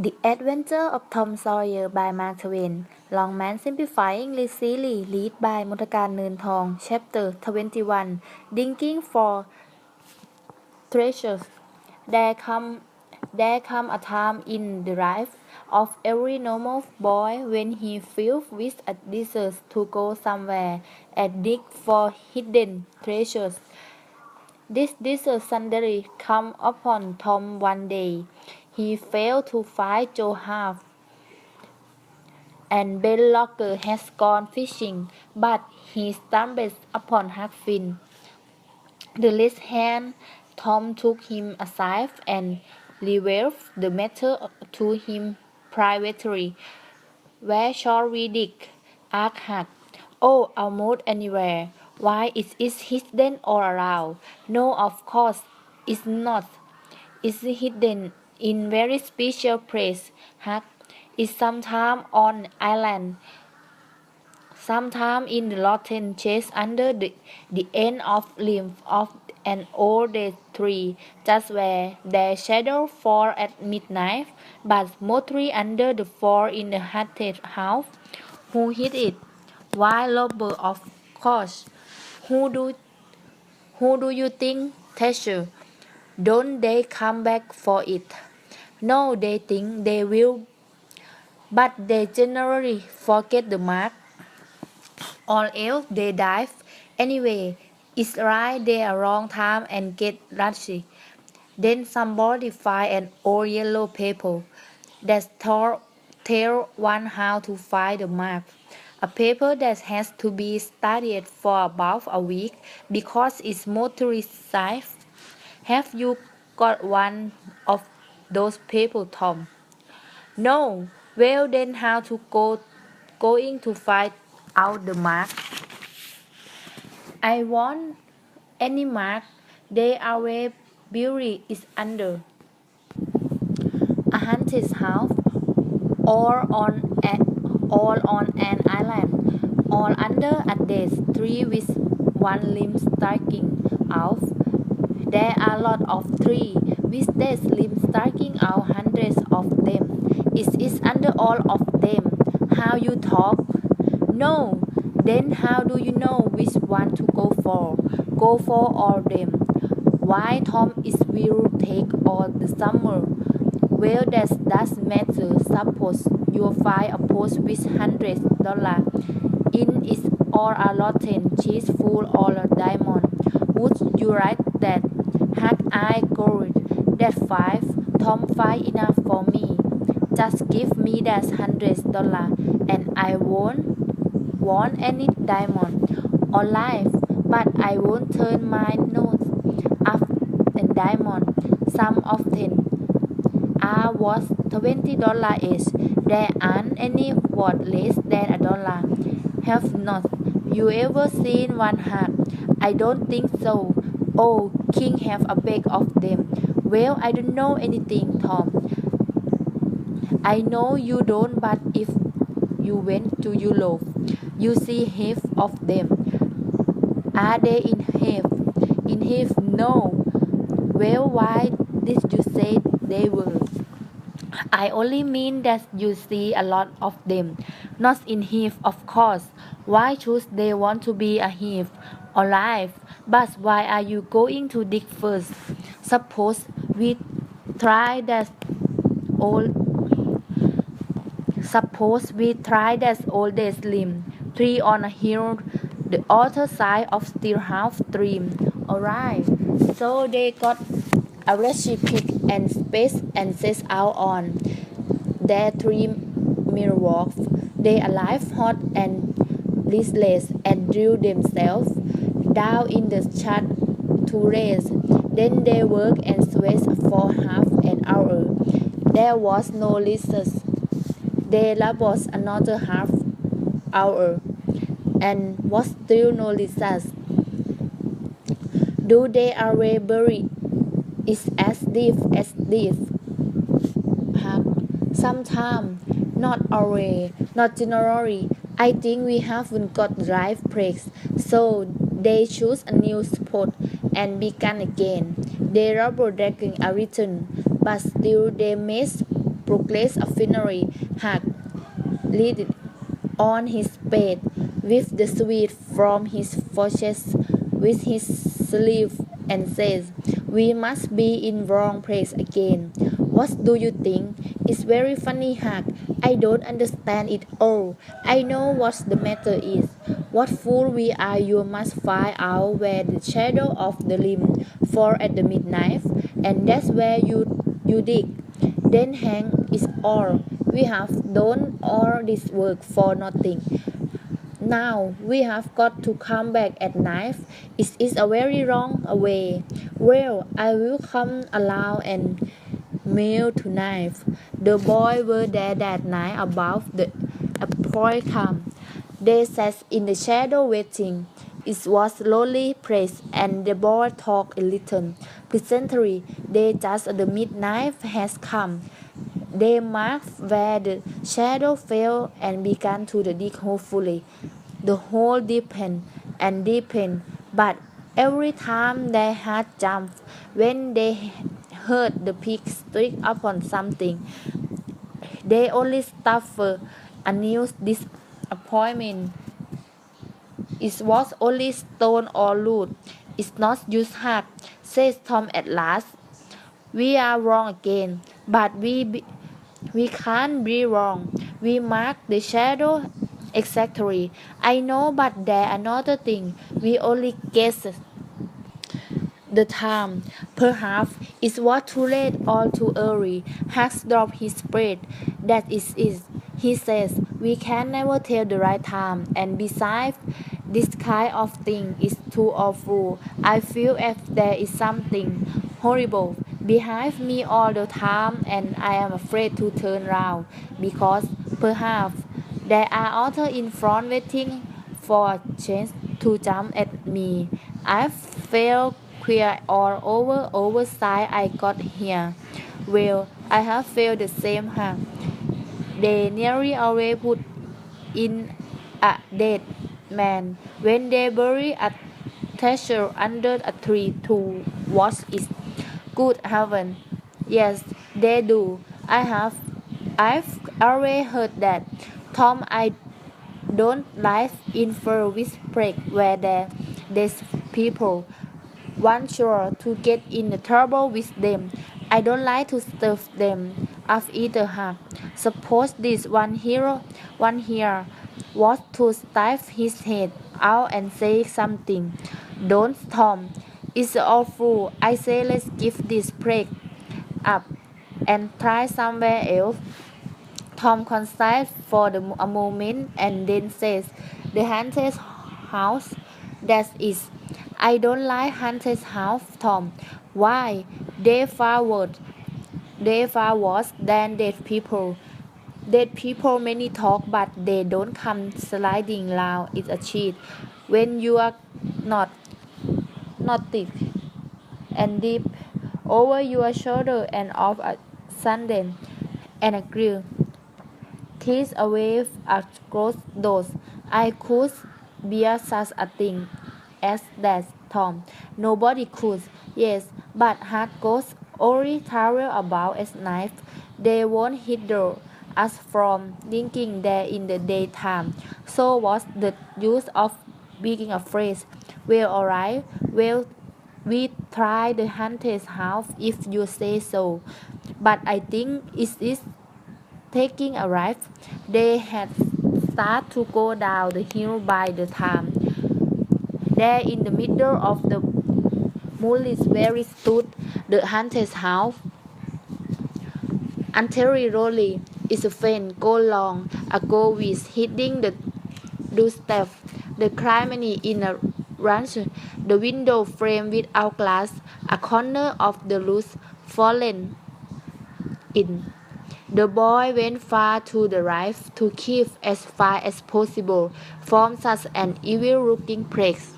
The Adventure of Tom Sawyer by Mark Twain Longman Simplifying Series Read by มนทการเนินทอง Chapter 21 Digging for Treasures There come a time in the life of every normal boy when he feels with a desire to go somewhere and dig for hidden treasures. This desire suddenly came upon Tom one day. He failed to find Joe and Ben Locker has gone fishing, but he stumbles upon Huck Finn. The left hand Tom took him aside and revealed the matter to him privately. Where shall we dig? Asked Huck. Oh, almost anywhere. Why is it hidden all around? No, of course it's not. It's hidden in very special place, Huck. It's sometime on island, sometime in the rotten chest under the end of limb of an old dead tree, just where their shadow fall at midnight, but mostly under the floor in the haunted house. Who hid it? Why, Robert, of course. Who do you think, Thatcher? Don't they come back for it? No, they think they will, but they generally forget the mark. Or else they dive. Anyway, it's right there a long time and get rusty. Then somebody find an old yellow paper that tell one how to find the mark. A paper that has to be studied for about a week because it's mostly safe. Have you got one of those papers, Tom? No. Well then how to going to find out the mark? I want any mark. They are where beauty is under a haunted house, or on an island, or under a dead tree with one limb sticking out. There are lots of trees with dead limbs sticking out, hundreds of them. It is under all of them. How you talk? No. Then how do you know which one to go for? Go for all them. Why, Tom, it will take all the summer. Well, that doesn't matter. Suppose you find a post with $100 in it, or a rotten cheese full of diamond. Would you write that? Had I gold? That's five. Tom, find enough for me. Just give me that $100 and I won't want any diamond or life, but I won't turn my nose up and diamond. Some of them are worth $20 each. There aren't any worth less than $1. Have not you ever seen one hat? I don't think so. Oh, King have a bag of them. Well, I don't know anything, Tom. I know you don't, but if you went to Europe, you see heaps of them. Are they in heaps? In heaps? No. Well, why did you say they were? I only mean that you see a lot of them. Not in heaps, of course. Why should they want to be a heap? Alive. But why are you going to dig first? Suppose we try that old oldest limb tree on a hill, the other side of Steelhouse Stream. Alright. So they got a rusty pick and space and set out on their 3-mile walk. They arrived hot and listless and drew themselves down in the shade to rest. Then they worked and sweat for half an hour. There was no recess. They labored another half hour and was still no recess. Do they always bury? It's as deep as deep. Sometimes, not always, not generally. I think we haven't got the right place, so they choose a new spot and began again. They rubber dragging a return, but still they missed progress a finery. Huck lead on his bed with the sweat from his forehead with his sleeve and says, "We must be in wrong place again. What do you think? It's very funny, Huck. I don't understand it all. I know what the matter is. What fool we are! You must find out where the shadow of the limb fall at the midnight, and that's where you dig. Then hang is all. We have done all this work for nothing. Now we have got to come back at night. It is a very long way. Well, I will come along and meal tonight." The boys were there that night about the appointed time. They sat in the shadow waiting. It was a lonely place, and the boys talked a little. Presently, they just the midnight has come. They marked where the shadow fell and began to dig hopefully. The hole deepened and deepened, but every time they had jumped when they heard the pig strike upon something, they only suffered a new disappointment. It was only stone or root. "It's not use hard," says Tom at last. "We are wrong again, but we can't be wrong. We mark the shadow exactly. I know, but there another thing. We only guess the time. Perhaps it was too late or too early." Huck dropped his breath. "That is it," he says. "We can never tell the right time. And besides, this kind of thing is too awful. I feel as if there is something horrible behind me all the time, and I am afraid to turn round, because perhaps there are others in front waiting for a chance to jump at me. I feel queer all over since I got here." "Well, I have felt the same, Huck. They nearly always put in a dead man when they bury a treasure under a tree to watch it. Good heaven, yes, they do. I've always heard that. Tom, I don't like infer with break where there's people. One sure to get in trouble with them. I don't like to stuff them up either, Huck. Suppose this one here was to stiff his head out and say something. Don't, Tom. It's awful. I say let's give this break up and try somewhere else." Tom considers for a moment and then says, "The haunted house, that is." "I don't like haunted house, Tom." "Why? They far worse than dead people. Dead people many talk, but they don't come sliding round in a cheat when you are not thick and deep over your shoulder and off a sudden and a grill. Tears away at closed doors. I could bear such a thing as that, Tom." "Nobody could." "Yes, but hard ghosts only travel about at night. They won't hinder us from thinking there in the daytime. So what's the use of being afraid?" "Well, all right. Well, we try the haunted house if you say so. But I think it is taking a ride." They had started to go down the hill by the time. There in the middle of the moonlit valley stood the haunted house. Anteriorly, its fence go long ago with hitting the doorstep. The chimney in a ranch, the window frame without glass, a corner of the roof fallen in. The boy went far to the right to keep as far as possible from such an evil-looking place.